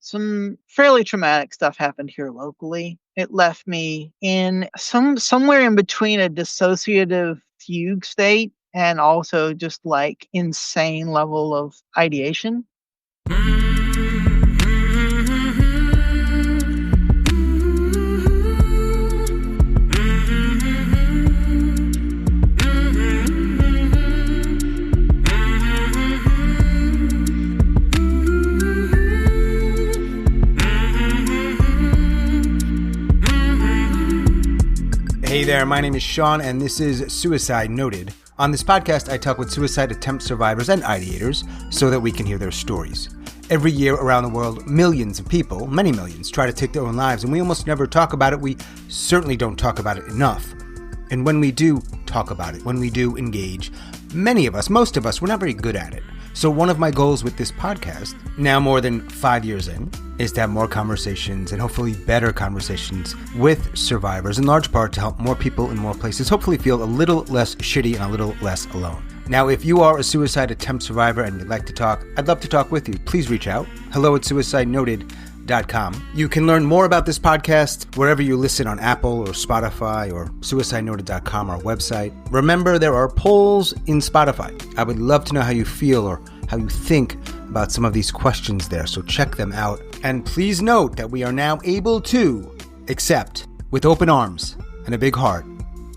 some fairly traumatic stuff happened here locally. It left me in somewhere in between a dissociative fugue state and also just like insane level of ideation. Hey there, my name is Sean, and this is Suicide Noted. On this podcast, I talk with suicide attempt survivors and ideators so that we can hear their stories. Every year around the world, millions of people, many millions, try to take their own lives, and we almost never talk about it. We certainly don't talk about it enough. And when we do talk about it, when we do engage, many of us, most of us, we're not very good at it. So one of my goals with this podcast, now more than 5 years in, is to have more conversations and hopefully better conversations with survivors, in large part to help more people in more places hopefully feel a little less shitty and a little less alone. Now, if you are a suicide attempt survivor and you'd like to talk, I'd love to talk with you. Please reach out. hello@suicidenoted.com. You can learn more about this podcast wherever you listen on Apple or Spotify or suicidenoted.com, our website. Remember, there are polls in Spotify. I would love to know how you feel or how you think about some of these questions there, so check them out. And please note that we are now able to accept, with open arms and a big heart,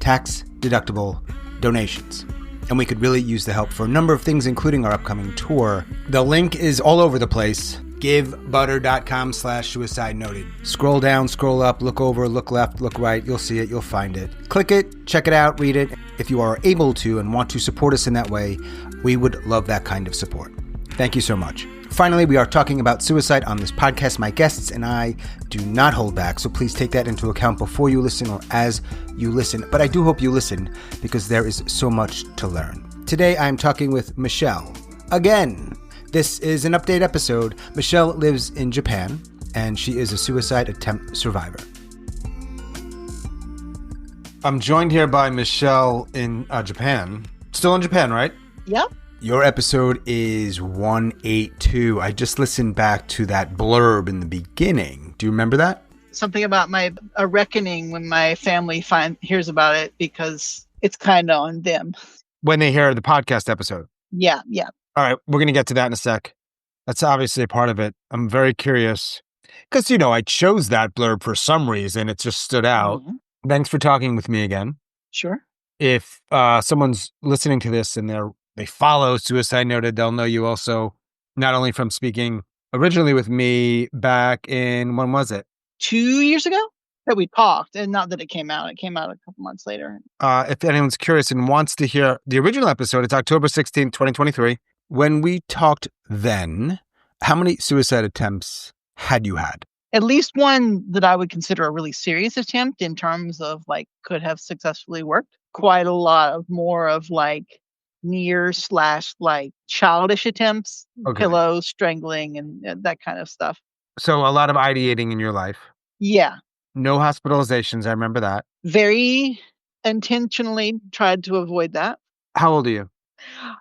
tax-deductible donations. And we could really use the help for a number of things, including our upcoming tour. The link is all over the place. GiveButter.com/suicide noted. Scroll down, scroll up, look over, look left, look right. You'll see it. You'll find it. Click it, check it out, read it. If you are able to and want to support us in that way, we would love that kind of support. Thank you so much. Finally, we are talking about suicide on this podcast. My guests and I do not hold back, so please take that into account before you listen or as you listen. But I do hope you listen because there is so much to learn. Today, I'm talking with Michelle. Again, this is an update episode. Michelle lives in Japan, and she is a suicide attempt survivor. I'm joined here by Michelle in Japan. Still in Japan, right? Yep. Your episode is 182. I just listened back to that blurb in the beginning. Do you remember that? Something about a reckoning when my family hears about it, because it's kind of on them. When they hear the podcast episode? Yeah. All right, we're going to get to that in a sec. That's obviously a part of it. I'm very curious because, I chose that blurb for some reason. It just stood out. Mm-hmm. Thanks for talking with me again. Sure. If someone's listening to this and they follow Suicide Noted, they'll know you also, not only from speaking originally with me back in, when was it? 2 years ago that we talked, and not that it came out. It came out a couple months later. If anyone's curious and wants to hear the original episode, it's October 16th, 2023. When we talked then, how many suicide attempts had you had? At least one that I would consider a really serious attempt in terms of could have successfully worked. Quite a lot of more of near / childish attempts, okay. Pillows, strangling, and that kind of stuff. So a lot of ideating in your life. Yeah. No hospitalizations. I remember that. Very intentionally tried to avoid that. How old are you?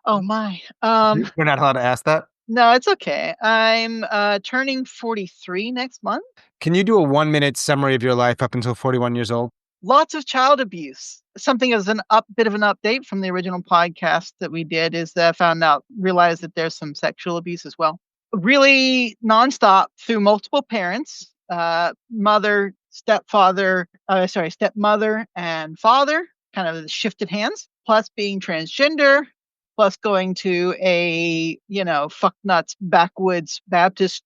Oh my. We're not allowed to ask that? No, it's okay. I'm turning 43 next month. Can you do a 1-minute summary of your life up until 41 years old? Lots of child abuse. Something as bit of an update from the original podcast that we did is that I realized that there's some sexual abuse as well. Really nonstop through multiple parents, stepmother and father, kind of shifted hands, plus being transgender, plus going to a, fuck nuts backwoods Baptist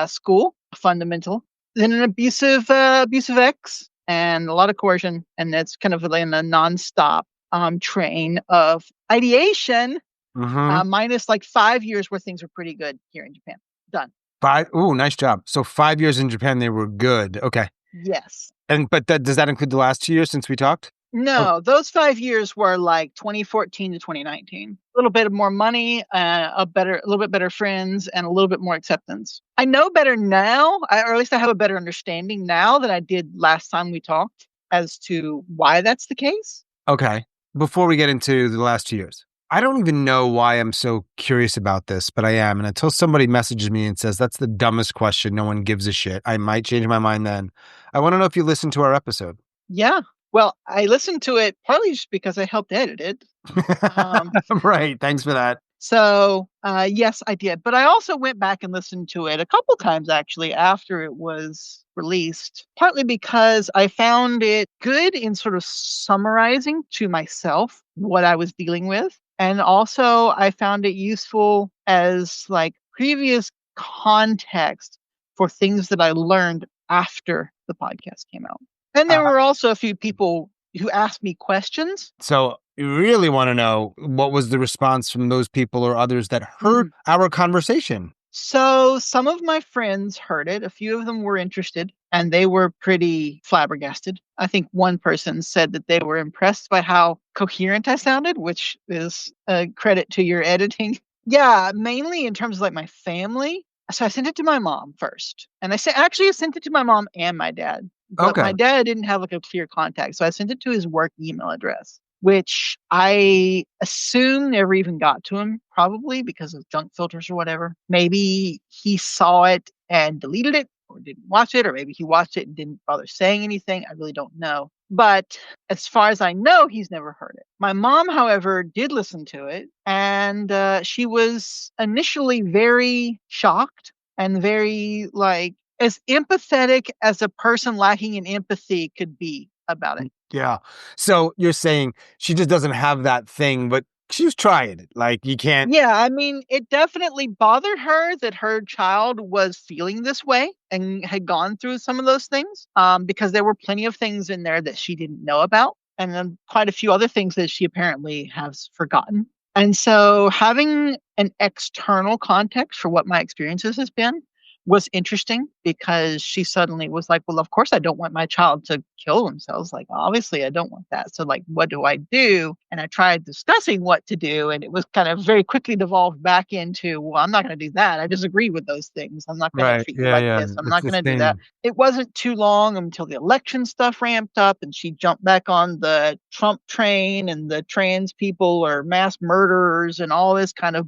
school, fundamental, then an abusive ex, and a lot of coercion, and that's kind of in a nonstop train of ideation, minus 5 years where things were pretty good here in Japan. Done. 5? Ooh, nice job. So 5 years in Japan, they were good. Okay. Yes. But does that include the last 2 years since we talked? No, those 5 years were 2014 to 2019. A little bit more money, a little bit better friends, and a little bit more acceptance. I know better now, or at least I have a better understanding now than I did last time we talked as to why that's the case. Okay. Before we get into the last 2 years. I don't even know why I'm so curious about this, but I am. And until somebody messages me and says that's the dumbest question, no one gives a shit, I might change my mind then. I want to know if you listened to our episode. Yeah. Well, I listened to it partly just because I helped edit it. Um, Right. Thanks for that. yes, I did. But I also went back and listened to it a couple times actually after it was released, partly because I found it good in sort of summarizing to myself what I was dealing with. And also, I found it useful as like previous context for things that I learned after the podcast came out. And there Uh, were also a few people who asked me questions. so you really want to know what was the response from those people or others that heard Mhm. our conversation? So some of my friends heard it. A few of them were interested and they were pretty flabbergasted. I think one person said that they were impressed by how coherent I sounded, which is a credit to your editing. Yeah, mainly in terms of like my family. So I sent it to my mom first. And I sent it to my mom and my dad. But Okay. my dad didn't have like a clear contact. So I sent it to his work email address, which I assume never even got to him, probably because of junk filters or whatever. Maybe he saw it and deleted it or didn't watch it, or maybe he watched it and didn't bother saying anything. I really don't know. But as far as I know, he's never heard it. My mom, however, did listen to it, and she was initially very shocked and very, like, as empathetic as a person lacking in empathy could be about it. Yeah. So you're saying she just doesn't have that thing, but she was trying it. Like you can't. Yeah, I mean, it definitely bothered her that her child was feeling this way and had gone through some of those things, because there were plenty of things in there that she didn't know about, and then quite a few other things that she apparently has forgotten. And so having an external context for what my experiences has been was interesting because she suddenly was like, well, of course I don't want my child to kill themselves. Like, obviously I don't want that. So like, what do I do? And I tried discussing what to do. And it was kind of very quickly devolved back into, well, I'm not going to do that. I disagree with those things. I'm not going to Right. treat you Yeah. like Yeah. this. I'm It's not the going to do that. same. It wasn't too long until the election stuff ramped up and she jumped back on the Trump train and the trans people are mass murderers and all this kind of,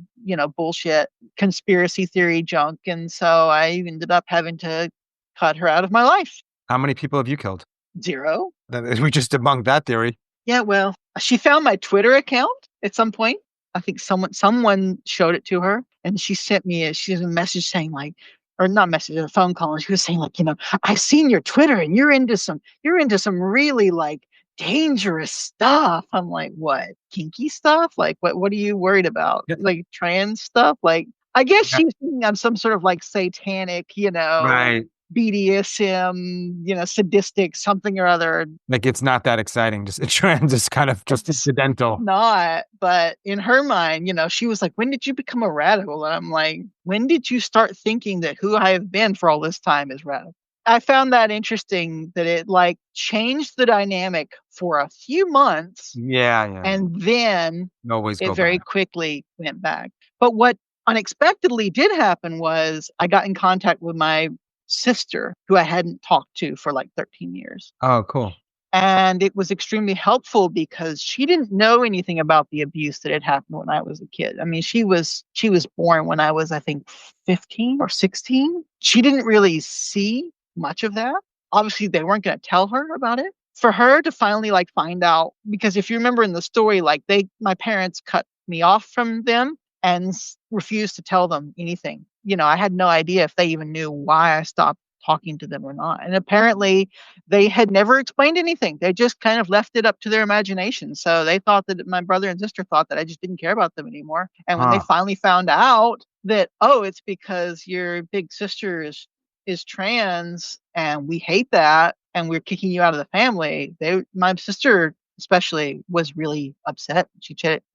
bullshit conspiracy theory junk. And so I ended up having to cut her out of my life. How many people have you killed? Zero. We just debunked that theory. Yeah, well, she found my Twitter account at some point. I think someone showed it to her, and she has a message saying like, or not message, a phone call, and she was saying like, I've seen your Twitter, and you're into some really like dangerous stuff. I'm like, what, kinky stuff? Like, what are you worried about? Yeah. Like trans stuff? Like, I guess Yeah. she was thinking I'm some sort of like satanic, Right. BDSM, sadistic something or other. Like it's not that exciting. Just trans is kind of just It's incidental. not, but in her mind, she was like, "When did you become a radical?" And I'm like, "When did you start thinking that who I have been for all this time is radical?" I found that interesting that it like changed the dynamic for a few months Yeah. Yeah. and then Always it go very back. quickly went back. But what unexpectedly did happen was I got in contact with my sister, who I hadn't talked to for like 13 years. Oh, cool. And it was extremely helpful because she didn't know anything about the abuse that had happened when I was a kid. I mean, she was born when I was, I think, 15 or 16. She didn't really see much of that. Obviously, they weren't going to tell her about it. For her to finally like find out, because if you remember in the story, like my parents cut me off from them and refused to tell them anything. I had no idea if they even knew why I stopped talking to them or not. And apparently they had never explained anything. They just kind of left it up to their imagination. So they thought that my brother and sister thought that I just didn't care about them anymore. And when they Huh. finally found out that, oh, it's because your big sister is trans and we hate that and we're kicking you out of the family, my sister especially was really upset. She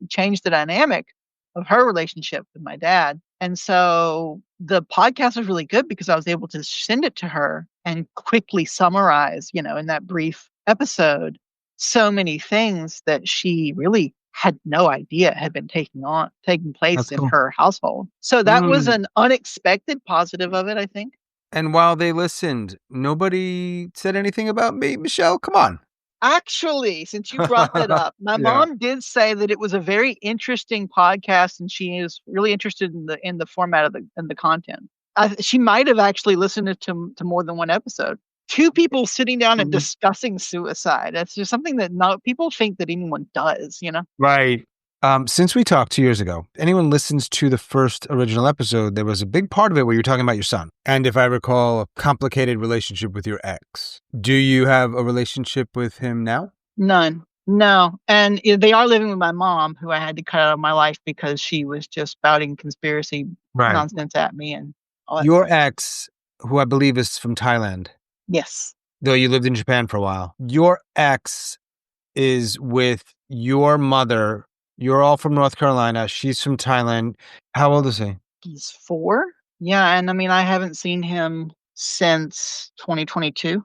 changed the dynamic of her relationship with my dad. And so the podcast was really good because I was able to send it to her and quickly summarize, in that brief episode, so many things that she really had no idea had been taking place That's in cool. her household. So that was Mm. an unexpected positive of it, I think. And while they listened, nobody said anything about me, Michelle. Come on. Actually, since you brought that up, my Yeah. mom did say that it was a very interesting podcast, and she is really interested in the format of the content. She might have actually listened to more than one episode. Two people sitting down and Mhm. discussing suicide. That's just something that not people think that anyone does. You know. Right. Since we talked 2 years ago, anyone listens to the first original episode, there was a big part of it where you're talking about your son. And if I recall, a complicated relationship with your ex. Do you have a relationship with him now? None. No. And they are living with my mom, who I had to cut out of my life because she was just spouting conspiracy Right. nonsense at me and all that Your stuff. ex, who I believe is from Thailand, Yes. though you lived in Japan for a while, your ex is with your mother. You're all from North Carolina. She's from Thailand. How old is he? He's 4. Yeah, and I mean, I haven't seen him since 2022.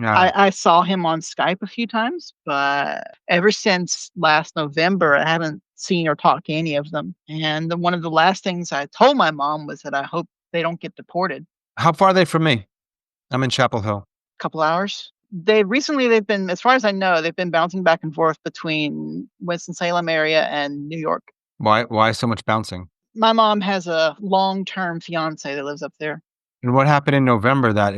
Yeah. I saw him on Skype a few times, but ever since last November, I haven't seen or talked to any of them. And one of the last things I told my mom was that I hope they don't get deported. How far are they from me? I'm in Chapel Hill. Couple hours. They've been, as far as I know, they've been bouncing back and forth between Winston-Salem area and New York. Why so much bouncing? My mom has a long-term fiance that lives up there. And what happened in November that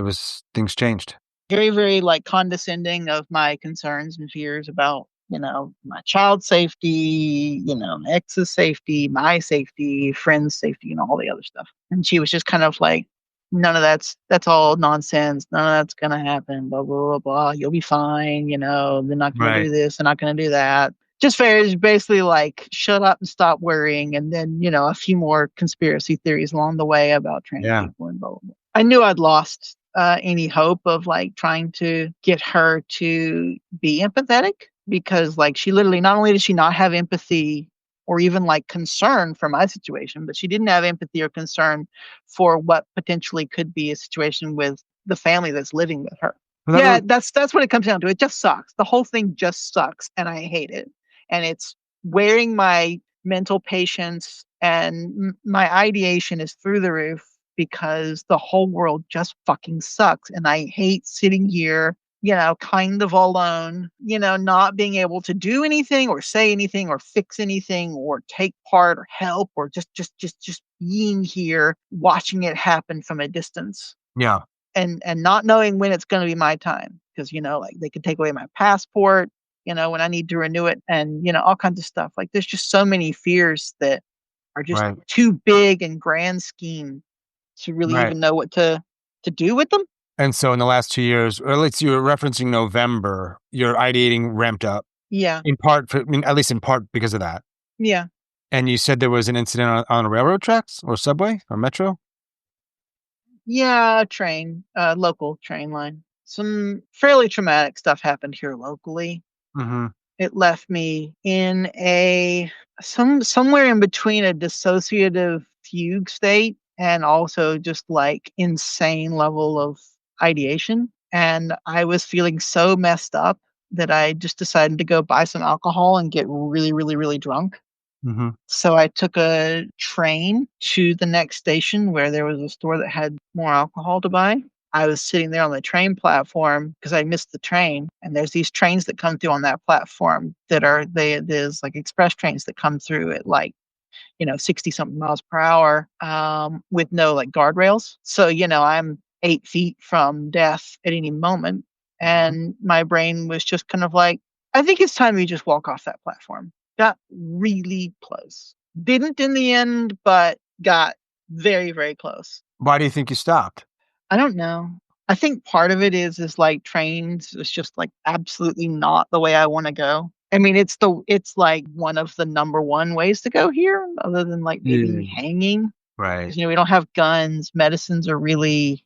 things changed? Very, very like condescending of my concerns and fears about, my child's safety, my ex's safety, my safety, friends' safety, and all the other stuff. And she was just kind of like, none of that's all nonsense. None of that's gonna happen. Blah blah blah blah. You'll be fine. They're not gonna Right. do this. They're not gonna do that. Just very basically like shut up and stop worrying. And then a few more conspiracy theories along the way about trans Yeah. people and blah blah blah. I knew I'd lost any hope of like trying to get her to be empathetic because like she literally not only did she not have empathy or even like concern for my situation, but she didn't have empathy or concern for what potentially could be a situation with the family that's living with her. Well, that Yeah, really, that's what it comes down to. It just sucks. The whole thing just sucks and I hate it. And it's wearing my mental patience and my ideation is through the roof because the whole world just fucking sucks. And I hate sitting here, kind of alone, not being able to do anything or say anything or fix anything or take part or help or just being here, watching it happen from a distance yeah. and not knowing when it's going to be my time. Because, like they could take away my passport, when I need to renew it and, all kinds of stuff. Like there's just so many fears that are just Right. too big and grand scheme to really Right. even know what to do with them. And so in the last 2 years, or at least you were referencing November, your ideating ramped up Yeah. in part, at least in part because of that. Yeah. And you said there was an incident on railroad tracks or subway or metro? Yeah, train, local train line. Some fairly traumatic stuff happened here locally. Mm-hmm. It left me in somewhere in between a dissociative fugue state and also just like insane level of ideation. And I was feeling so messed up that I just decided to go buy some alcohol and get really, really, really drunk. Mm-hmm. So I took a train to the next station where there was a store that had more alcohol to buy. I was sitting there on the train platform because I missed the train. And there's these trains that come through on that platform there's like express trains that come through at like, 60 something miles per hour with no like guardrails. So, I'm 8 feet from death at any moment. And my brain was just kind of like, I think it's time you just walk off that platform. Got really close. Didn't in the end, but got very, very close. Why do you think you stopped? I don't know. I think part of it is like trains is just like absolutely not the way I want to go. I mean, it's like one of the number one ways to go here, other than like maybe Yeah. hanging. Right. Because we don't have guns. Medicines are really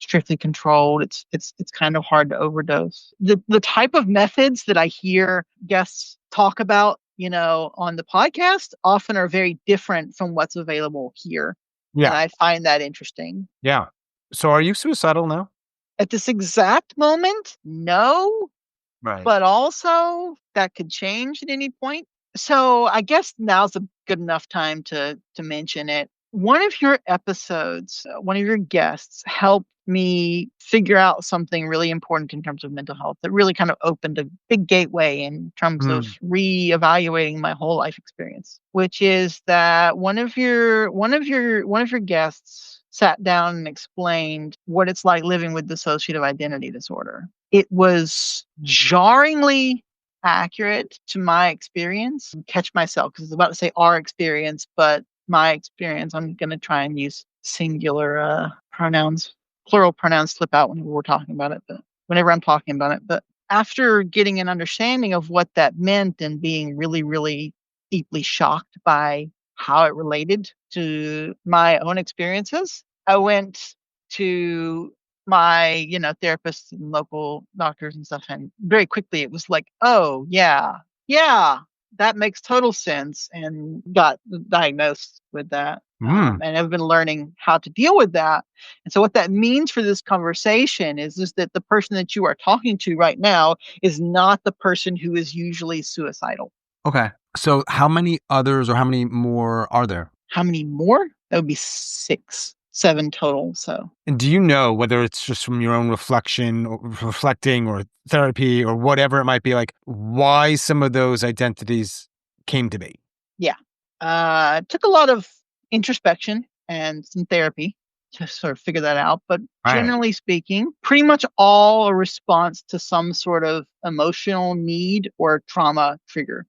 strictly controlled. It's kind of hard to overdose. The type of methods that I hear guests talk about, on the podcast often are very different from what's available here. And Yeah. I find that interesting. Yeah. So are you suicidal now? At this exact moment, no, Right. but also that could change at any point. So I guess now's a good enough time to mention it. one of your episodes, one of your guests helped me figure out something really important in terms of mental health that really kind of opened a big gateway in terms of Mm. reevaluating my whole life experience, which is that one of your guests sat down and explained what it's like living with dissociative identity disorder. It was jarringly accurate to my experience. Catch myself because I was about to say our experience, but my experience, I'm going to try and use singular pronouns. Plural pronouns slip out whenever we're talking about it, but whenever I'm talking about it. But after getting an understanding of what that meant and being really, really deeply shocked by how it related to my own experiences, I went to my, therapists and local doctors and stuff. And very quickly it was like, oh, yeah, yeah, that makes total sense, and got diagnosed with that. Mm. And I've been learning how to deal with that. And so, what that means for this conversation is that the person that you are talking to right now is not the person who is usually suicidal. Okay. So how many others or how many more are there? How many more? That would be six, seven total. So, And do you know whether it's just from your own reflection or reflecting or therapy or whatever it might be, like why some of those identities came to be? yeah, it took a lot of introspection and some therapy to sort of figure that out. But Right. generally speaking, pretty much all a response to some sort of emotional need or trauma trigger.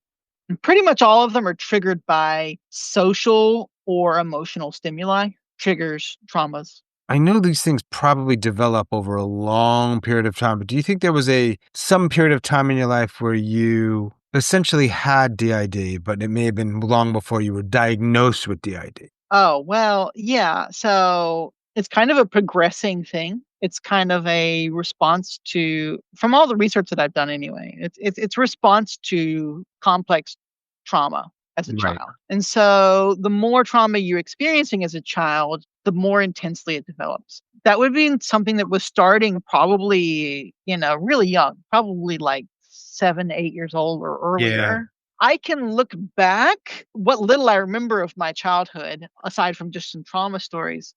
And pretty much all of them are triggered by social or emotional stimuli, triggers, traumas. I know these things probably develop over a long period of time, but do you think there was some period of time in your life where you essentially had DID, but it may have been long before you were diagnosed with DID? Oh, well, yeah. So it's kind of a progressing thing. It's kind of a response to, from all the research that I've done anyway, it's response to complex trauma as a Right. child. And so the more trauma you're experiencing as a child, the more intensely it develops. That would be something that was starting probably, really young, probably like 7, 8 years old or Yeah. earlier. I can look back, what little I remember of my childhood, aside from just some trauma stories,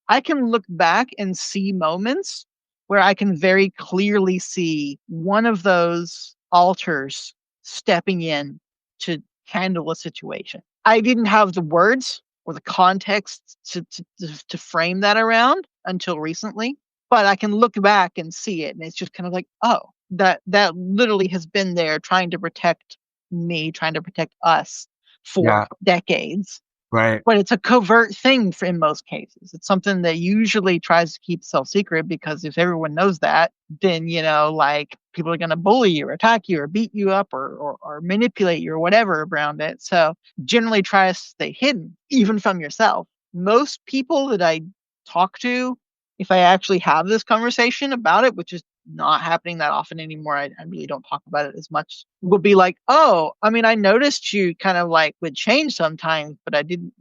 I can look back and see moments where I can very clearly see one of those alters stepping in to handle a situation. I didn't have the words or the context to frame that around until recently, but I can look back and see it, and it's just kind of like, oh, that literally has been there trying to protect me, trying to protect us for Yeah. decades. Right. But it's a covert thing for in most cases. It's something that usually tries to keep self-secret, because if everyone knows that, then, like, people are gonna bully you or attack you or beat you up or manipulate you or whatever around it. So, generally try to stay hidden, even from yourself. Most people that I talk to, if I actually have this conversation about it, which is not happening that often anymore, I really don't talk about it as much, will be like, "Oh, I mean, I noticed you kind of like would change sometimes, but I didn't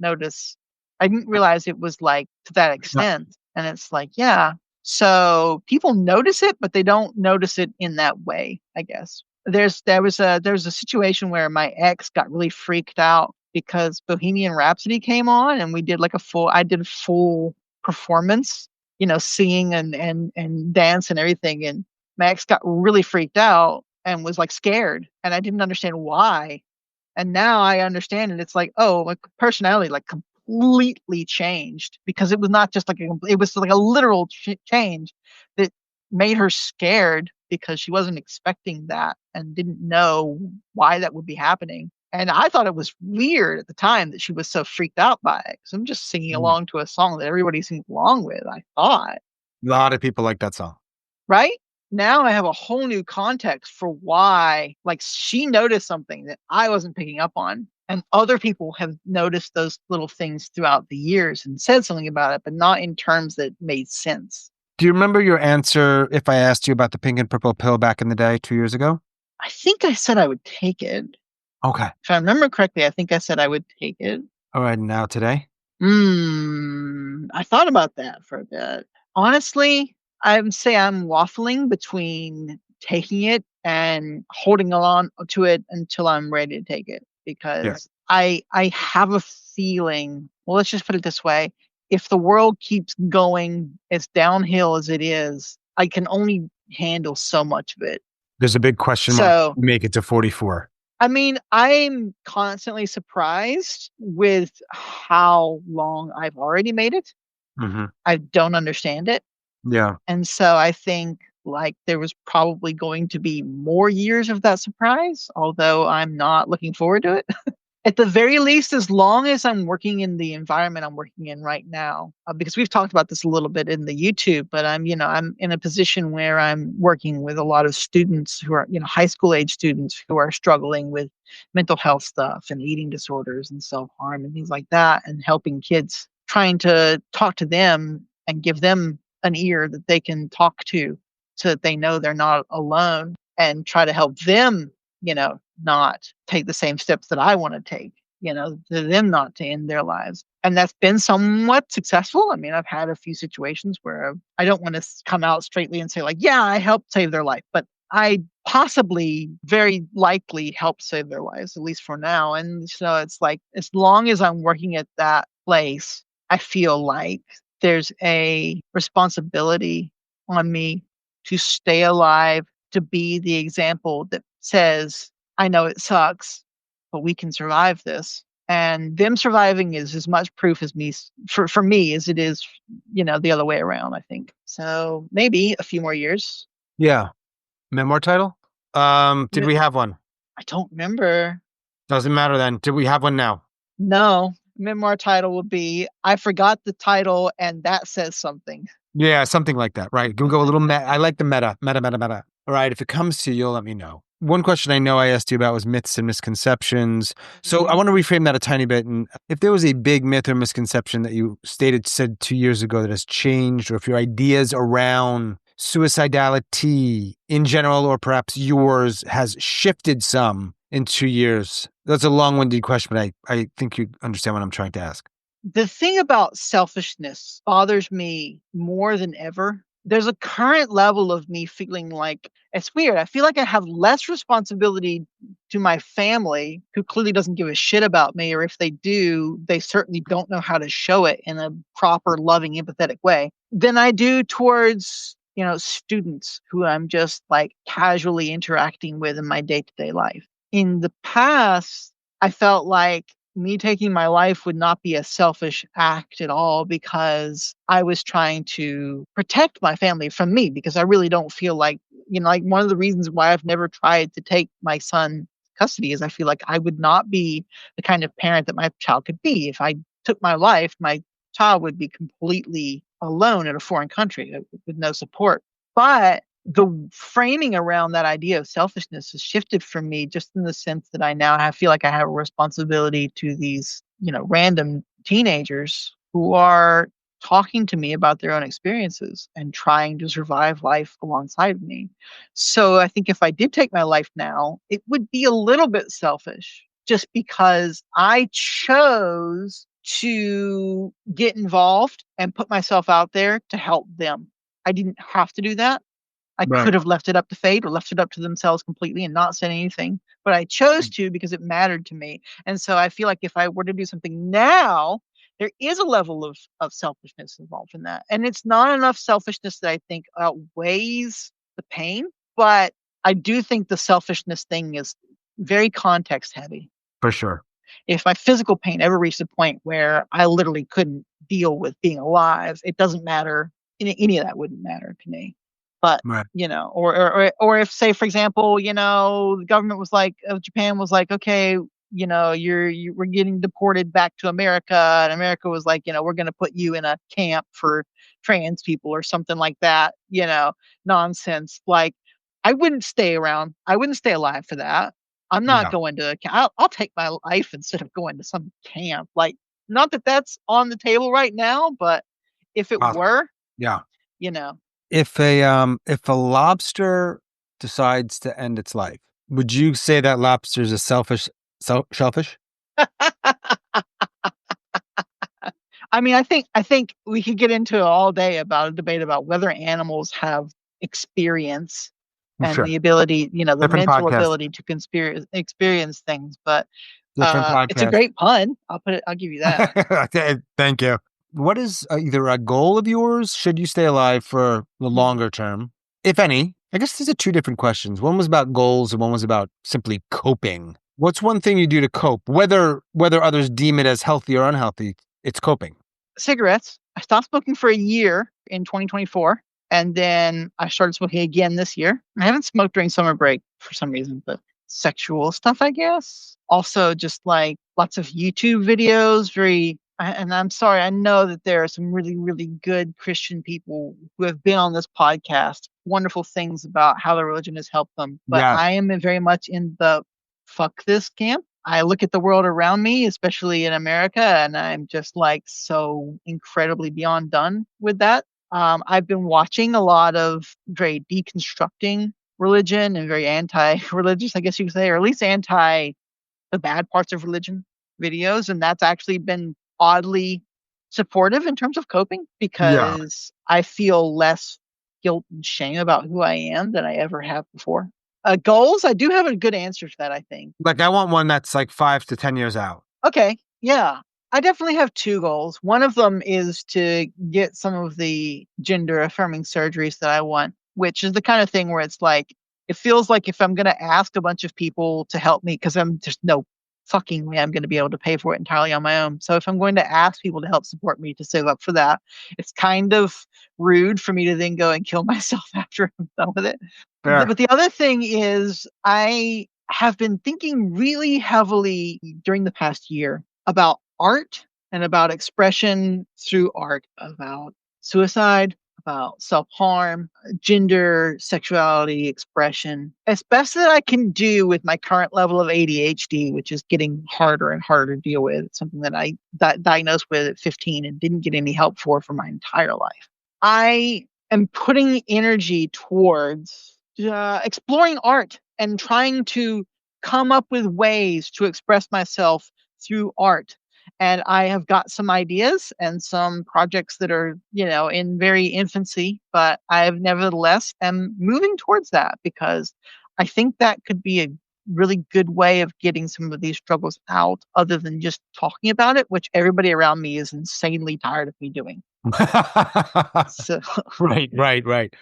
realize it was like to that No. extent." And it's like, yeah. So people notice it, but they don't notice it in that way, I guess. There was a situation where my ex got really freaked out because Bohemian Rhapsody came on, and I did a full performance, singing and dance and everything. And Max got really freaked out and was like scared, and I didn't understand why. And now I understand it. It's like, oh, my personality like completely changed, because it was not just like it was like a literal change that made her scared, because she wasn't expecting that and didn't know why that would be happening. And I thought it was weird at the time that she was so freaked out by it, because I'm just singing Mm. along to a song that everybody sings along with, I thought. A lot of people like that song. Right? Now I have a whole new context for why, like, she noticed something that I wasn't picking up on, and other people have noticed those little things throughout the years and said something about it, but not in terms that made sense. Do you remember your answer if I asked you about the pink and purple pill back in the day 2 years ago? I think I said I would take it. Okay. If I remember correctly, I think I said I would take it. All right. Now today? I thought about that for a bit. Honestly, I would say I'm waffling between taking it and holding on to it until I'm ready to take it, Yeah. because I have a feeling well, let's just put it this way. If the world keeps going as downhill as it is, I can only handle so much of it. There's a big question mark. So, Make it to 44. I mean, I'm constantly surprised with how long I've already made it. Mm-hmm. I don't understand it. Yeah. And so I think like there was probably going to be more years of that surprise, although I'm not looking forward to it. At the very least, as long as I'm working in the environment I'm working in right now, because we've talked about this a little bit in the YouTube, but I'm in a position where I'm working with a lot of students who are, high school age students who are struggling with mental health stuff and eating disorders and self harm and things like that, and helping kids, trying to talk to them and give them an ear that they can talk to so that they know they're not alone and try to help them not take the same steps that I want to take, to them not to end their lives. And that's been somewhat successful. I mean, I've had a few situations where I don't want to come out straightly and say, like, yeah, I helped save their life, but I possibly very likely helped save their lives, at least for now. And so it's like, as long as I'm working at that place, I feel like there's a responsibility on me to stay alive, to be the example that says, I know it sucks, but we can survive this. And them surviving is as much proof as me for me as it is, the other way around, I think. So maybe a few more years. Yeah. Memoir title? Did we have one? I don't remember. Doesn't matter then. Did we have one now? No. Memoir title would be I forgot the title and that says something. Yeah, something like that, right? Can we go a little meta? I like the meta. All right, if it comes to you, you'll let me know. One question I know I asked you about was myths and misconceptions. So I want to reframe that a tiny bit. And if there was a big myth or misconception that you said 2 years ago that has changed, or if your ideas around suicidality in general, or perhaps yours, has shifted some in 2 years. That's a long-winded question, but I think you understand what I'm trying to ask. The thing about selfishness bothers me more than ever. There's a current level of me feeling like it's weird. I feel like I have less responsibility to my family, who clearly doesn't give a shit about me, or if they do, they certainly don't know how to show it in a proper, loving, empathetic way, than I do towards, students who I'm just like casually interacting with in my day to day life. In the past, I felt like me taking my life would not be a selfish act at all because I was trying to protect my family from me, because I really don't feel like, like one of the reasons why I've never tried to take my son custody is I feel like I would not be the kind of parent that my child could be. If I took my life, my child would be completely alone in a foreign country with no support. But the framing around that idea of selfishness has shifted for me, just in the sense that I now feel like I have a responsibility to these, random teenagers who are talking to me about their own experiences and trying to survive life alongside me. So I think if I did take my life now, it would be a little bit selfish, just because I chose to get involved and put myself out there to help them. I didn't have to do that. I Right. could have left it up to fate or left it up to themselves completely and not said anything, but I chose to because it mattered to me. And so I feel like if I were to do something now, there is a level of selfishness involved in that. And it's not enough selfishness that I think outweighs the pain, but I do think the selfishness thing is very context heavy. For sure. If my physical pain ever reached a point where I literally couldn't deal with being alive, it doesn't matter. Any of that wouldn't matter to me. But Right. or if, say, for example, the government was like, Japan was like, okay, we're getting deported back to America, and America was like, we're going to put you in a camp for trans people or something like that, nonsense. Like, I wouldn't stay around. I wouldn't stay alive for that. I'm not Yeah. going to. I'll take my life instead of going to some camp. Like, not that that's on the table right now, but if it Awesome. were, Yeah. you know, If a lobster decides to end its life, would you say that lobster is a selfish? I mean, I think we could get into all day about a debate about whether animals have experience and Sure. the ability, the Different mental podcast. ability to experience things. But Different It's a podcast. great pun. I'll give you that. Okay, thank you. What is either a goal of yours? Should you stay alive for the longer term, if any? I guess these are two different questions. One was about goals, and one was about simply coping. What's one thing you do to cope, whether others deem it as healthy or unhealthy? It's coping. Cigarettes. I stopped smoking for a year in 2024, and then I started smoking again this year. I haven't smoked during summer break for some reason, but sexual stuff, I guess. Also, just like lots of YouTube videos, and I'm sorry, I know that there are some really, really good Christian people who have been on this podcast, wonderful things about how their religion has helped them. But Yeah. I am very much in the fuck this camp. I look at the world around me, especially in America, and I'm just like so incredibly beyond done with that. I've been watching a lot of very deconstructing religion and very anti-religious, I guess you could say, or at least anti the bad parts of religion videos, and that's actually been oddly supportive in terms of coping Yeah. because I feel less guilt and shame about who I am than I ever have before. Goals, I do have a good answer to that, I think. Like I want one that's like 5 to 10 years out. Okay, yeah. I definitely have two goals. One of them is to get some of the gender affirming surgeries that I want, which is the kind of thing where it's like, it feels like if I'm going to ask a bunch of people to help me, because I'm there's no fucking way I'm going to be able to pay for it entirely on my own. So if I'm going to ask people to help support me to save up for that, it's kind of rude for me to then go and kill myself after I'm done with it. Fair. But the other thing is, I have been thinking really heavily during the past year about art and about expression through art, about suicide, about self harm, gender, sexuality, expression, as best that I can do with my current level of ADHD, which is getting harder and harder to deal with. It's something that I diagnosed with at 15 and didn't get any help for my entire life. I am putting energy towards exploring art and trying to come up with ways to express myself through art. And I have got some ideas and some projects that are, in very infancy, but I've nevertheless am moving towards that because I think that could be a really good way of getting some of these struggles out other than just talking about it, which everybody around me is insanely tired of me doing. So Right.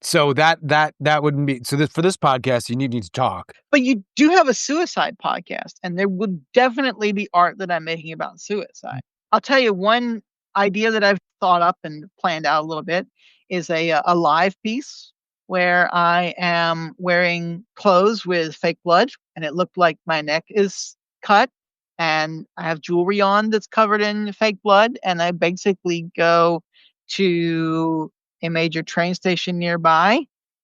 So that wouldn't be so. For this podcast, you need to talk. but you do have a suicide podcast, and there would definitely be art that I'm making about suicide. I'll tell you one idea that I've thought up and planned out a little bit is a live piece where I am wearing clothes with fake blood, and it looked like my neck is cut, and I have jewelry on that's covered in fake blood, and I basically go to a major train station nearby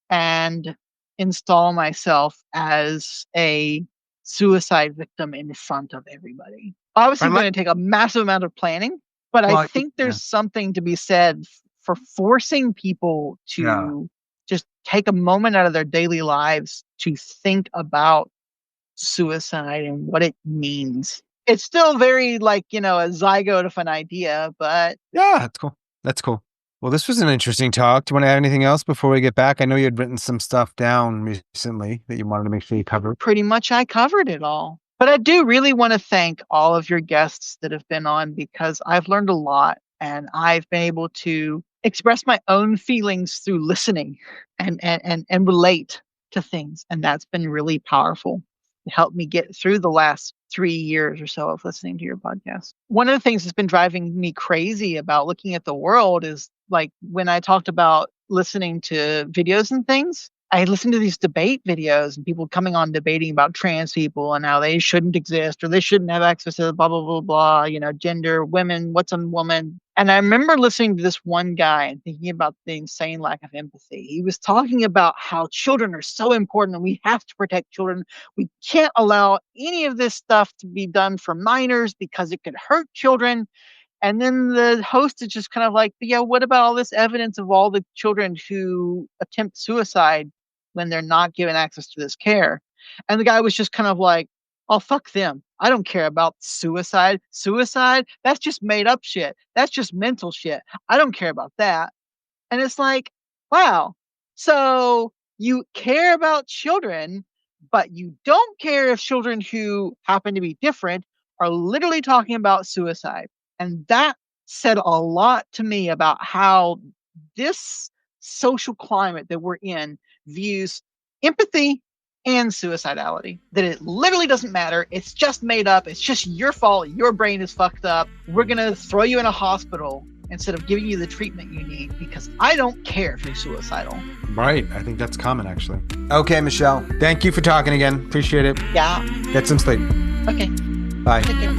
and install myself as a suicide victim in front of everybody. Obviously, I it's like. going to take a massive amount of planning, but I Well, think yeah. there's something to be said for forcing people Yeah. to just take a moment out of their daily lives to think about suicide and what it means. It's still very like, a zygote of an idea, but Yeah, that's cool. That's cool. Well, this was an interesting talk. Do you want to add anything else before we get back? I know you had written some stuff down recently that you wanted to make sure you covered. pretty much I covered it all. But I do really want to thank all of your guests that have been on because I've learned a lot and I've been able to express my own feelings through listening and relate to things. And that's been really powerful. It helped me get through the last 3 years or so of listening to your podcast. One of the things that's been driving me crazy about looking at the world is like when I talked about listening to videos and things, I listened to these debate videos and people coming on debating about trans people and how they shouldn't exist or they shouldn't have access to blah, blah, blah, blah, gender, women, what's a woman. And I remember listening to this one guy and thinking about the insane lack of empathy. He was talking about how children are so important and we have to protect children. We can't allow any of this stuff to be done for minors because it could hurt children. And then the host is just kind of like, yeah, what about all this evidence of all the children who attempt suicide when they're not given access to this care? And the guy was just kind of like, oh, fuck them. I don't care about suicide. Suicide, that's just made up shit. That's just mental shit. I don't care about that. And it's like, wow. So you care about children, but you don't care if children who happen to be different are literally talking about suicide. And that said a lot to me about how this social climate that we're in views empathy and suicidality. That it literally doesn't matter. It's just made up. It's just your fault. Your brain is fucked up. We're going to throw you in a hospital instead of giving you the treatment you need because I don't care if you're suicidal. Right. I think that's common, actually. Okay, Michelle. Thank you for talking again. Appreciate it. Yeah. Get some sleep. Okay. Bye. Take care.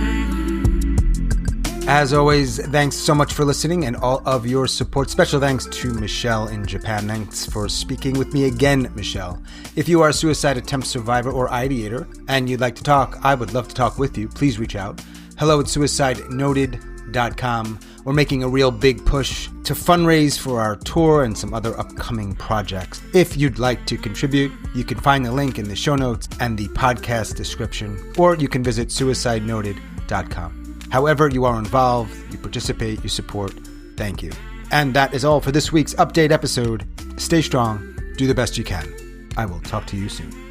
As always, thanks so much for listening and all of your support. Special thanks to Michelle in Japan. Thanks for speaking with me again, Michelle. If you are a suicide attempt survivor or ideator and you'd like to talk, I would love to talk with you. Please reach out. hello@suicidenoted.com. We're making a real big push to fundraise for our tour and some other upcoming projects. If you'd like to contribute, you can find the link in the show notes and the podcast description, or you can visit suicidenoted.com. However you are involved, you participate, you support, thank you. And that is all for this week's update episode. Stay strong, do the best you can. I will talk to you soon.